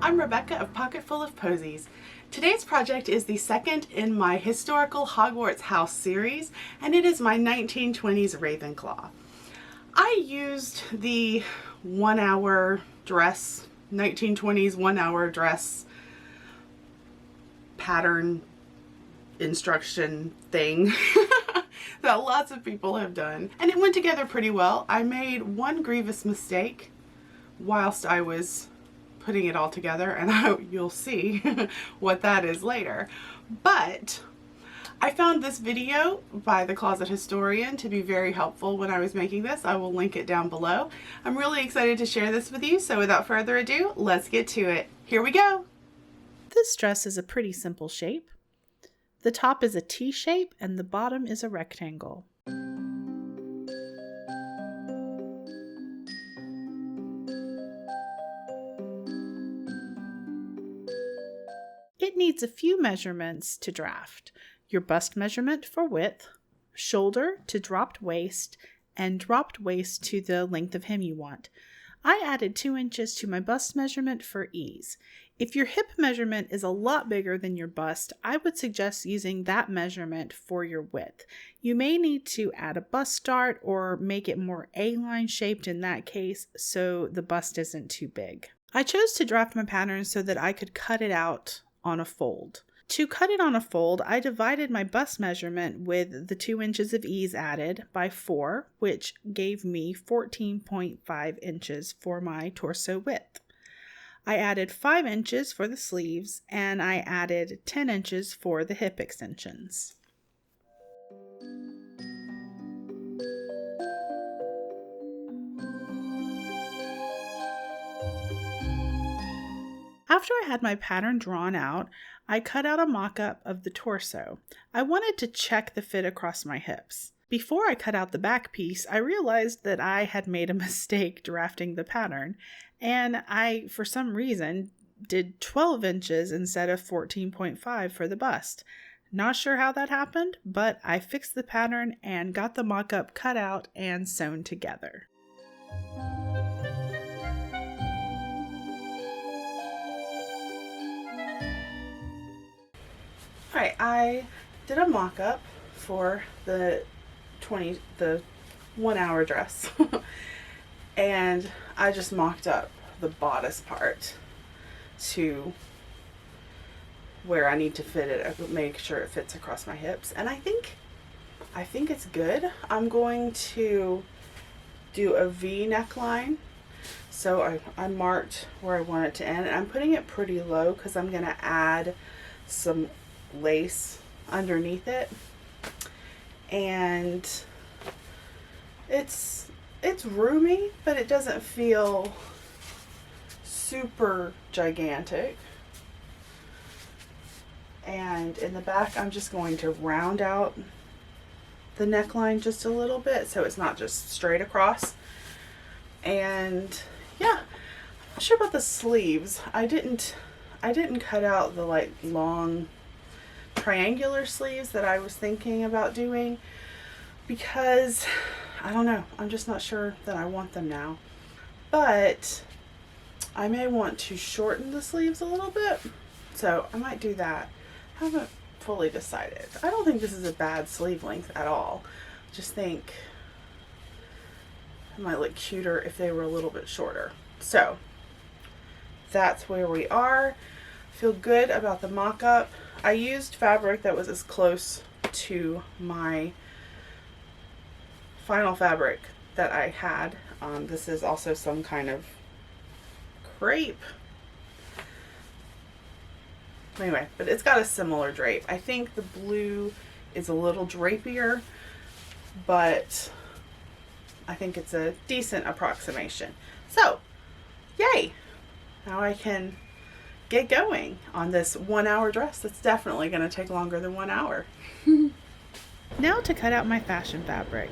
I'm Rebecca of Pocketful of Posies. Today's project is the second in my Historical Hogwarts House series, and it is my 1920s Ravenclaw. I used the 1 hour dress, 1920s 1 hour dress pattern instruction thing that lots of people have done, and it went together pretty well. I made one grievous mistake whilst I was putting it all together, and you'll see what that is later. But I found this video by the Closet Historian to be very helpful when I was making this. I will link it down below. I'm really excited to share this with you, so without further ado, let's get to it. Here we go. This dress is a pretty simple shape. The top is a T shape and the bottom is a rectangle. It needs a few measurements to draft. Your bust measurement for width, shoulder to dropped waist, and dropped waist to the length of hem you want. I added 2 inches to my bust measurement for ease. If your hip measurement is a lot bigger than your bust, I would suggest using that measurement for your width. You may need to add a bust dart or make it more A-line shaped in that case so the bust isn't too big. I chose to draft my pattern so that I could cut it out on a fold. To cut it on a fold, I divided my bust measurement with the 2 inches of ease added by 4, which gave me 14.5 inches for my torso width. I added 5 inches for the sleeves, and I added 10 inches for the hip extensions. After I had my pattern drawn out, I cut out a mock-up of the torso. I wanted to check the fit across my hips. Before I cut out the back piece, I realized that I had made a mistake drafting the pattern, and I, for some reason, did 12 inches instead of 14.5 for the bust. Not sure how that happened, but I fixed the pattern and got the mock-up cut out and sewn together. Alright, I did a mock-up for the 1 hour dress and I just mocked up the bodice part to where I need to fit it, make sure it fits across my hips, and I think it's good. I'm going to do a V neckline, so I marked where I want it to end, and I'm putting it pretty low because I'm going to add some lace underneath it, and it's roomy, but it doesn't feel super gigantic. And in the back, I'm just going to round out the neckline just a little bit so it's not just straight across. And yeah, I'm not sure about the sleeves. I didn't cut out the like long triangular sleeves that I was thinking about doing because I don't know, I'm just not sure that I want them now, but I may want to shorten the sleeves a little bit, so I might do that. I haven't fully decided. I don't think this is a bad sleeve length at all. Just think it might look cuter if they were a little bit shorter. So that's where we are. Feel good about the mock-up. I used fabric that was as close to my final fabric that I had. This is also some kind of crepe. Anyway, but it's got a similar drape. I think the blue is a little drapier, but I think it's a decent approximation. So, yay! Now I can get going on this 1 hour dress that's definitely going to take longer than 1 hour. Now to cut out my fashion fabric.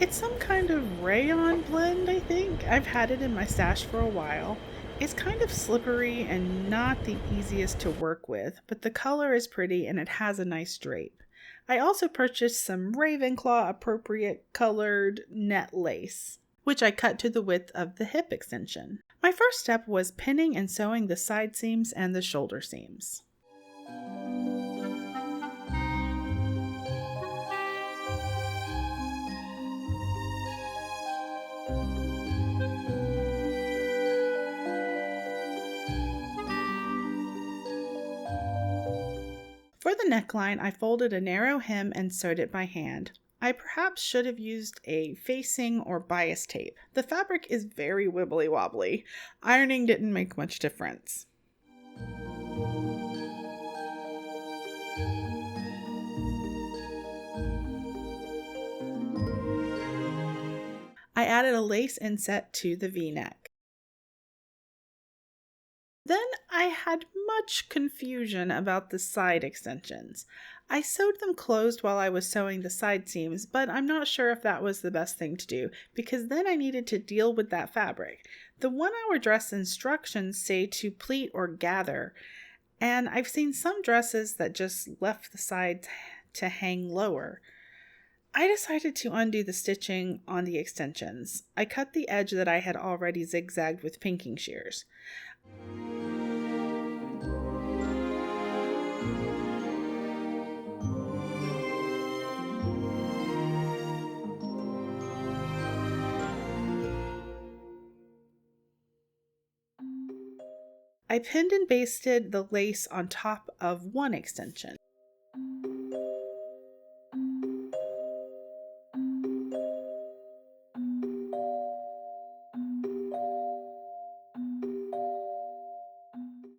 It's some kind of rayon blend, I think. I've had it in my stash for a while. It's kind of slippery and not the easiest to work with, but the color is pretty and it has a nice drape. I also purchased some Ravenclaw appropriate colored net lace. which I cut to the width of the hip extension. My first step was pinning and sewing the side seams and the shoulder seams. For the neckline, I folded a narrow hem and sewed it by hand. I perhaps should have used a facing or bias tape. The fabric is very wibbly wobbly. Ironing didn't make much difference. I added a lace inset to the V-neck. Then I had much confusion about the side extensions. I sewed them closed while I was sewing the side seams, but I'm not sure if that was the best thing to do, because then I needed to deal with that fabric. The 1-hour dress instructions say to pleat or gather, and I've seen some dresses that just left the sides to hang lower. I decided to undo the stitching on the extensions. I cut the edge that I had already zigzagged with pinking shears. I pinned and basted the lace on top of one extension.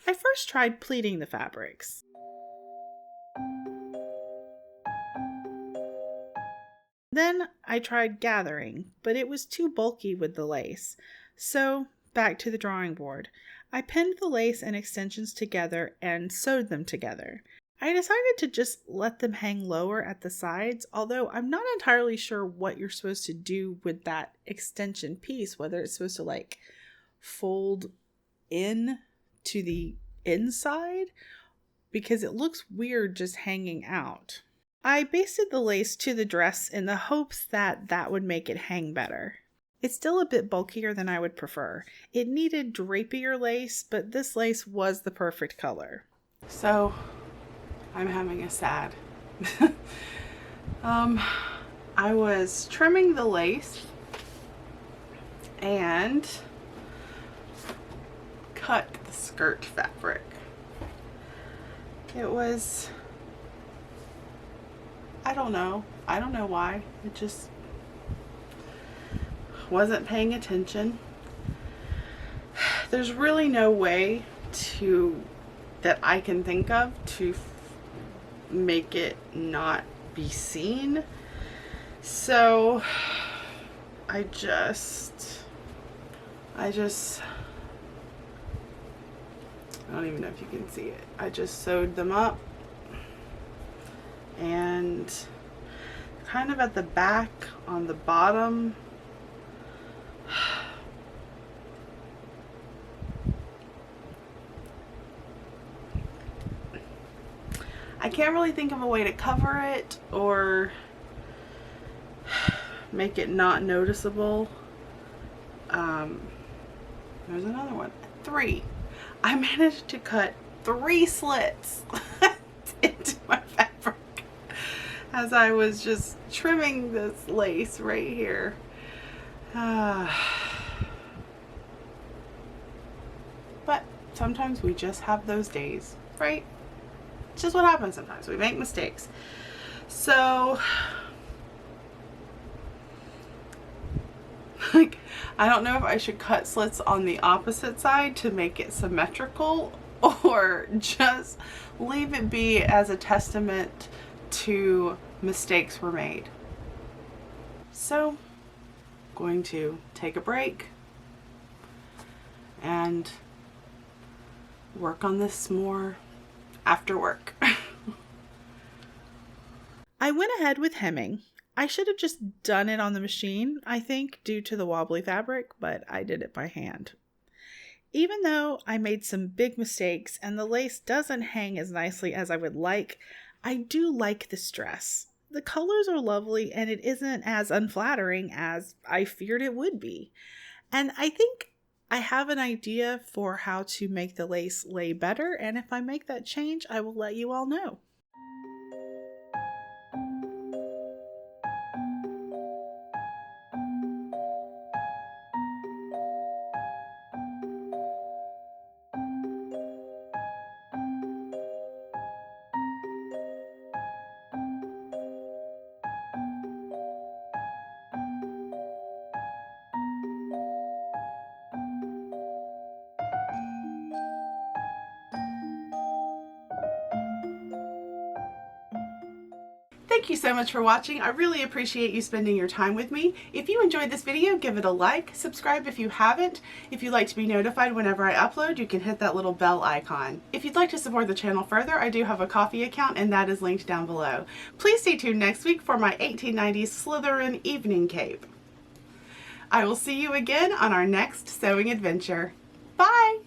I first tried pleating the fabrics. Then I tried gathering, but it was too bulky with the lace. So back to the drawing board. I pinned the lace and extensions together and sewed them together. I decided to just let them hang lower at the sides, although I'm not entirely sure what you're supposed to do with that extension piece, whether it's supposed to like fold in to the inside, because it looks weird just hanging out. I basted the lace to the dress in the hopes that that would make it hang better. It's still a bit bulkier than I would prefer. It needed drapier lace, but this lace was the perfect color. So, I'm having a sad. I was trimming the lace and cut the skirt fabric. It was, I don't know why. It just wasn't paying attention. There's really no way that I can think of to make it not be seen. So I don't even know if you can see it. I just sewed them up, and kind of at the back on the bottom, I can't really think of a way to cover it or make it not noticeable. There's another one. 3. I managed to cut 3 slits into my fabric as I was just trimming this lace right here. But sometimes we just have those days, right? It's just what happens sometimes. We make mistakes. So, like, I don't know if I should cut slits on the opposite side to make it symmetrical, or just leave it be as a testament to mistakes were made. So, I'm going to take a break and work on this more after work. I went ahead with hemming. I should have just done it on the machine, I think, due to the wobbly fabric, but I did it by hand. Even though I made some big mistakes and the lace doesn't hang as nicely as I would like, I do like this dress. the colors are lovely and it isn't as unflattering as I feared it would be. And I think I have an idea for how to make the lace lay better, and if I make that change, I will let you all know. Thank you so much for watching. I really appreciate you spending your time with me. If you enjoyed this video, give it a like, subscribe if you haven't. If you'd like to be notified whenever I upload, you can hit that little bell icon. If you'd like to support the channel further, I do have a Ko-fi account and that is linked down below. Please stay tuned next week for my 1890s Slytherin evening cape. I will see you again on our next sewing adventure. Bye!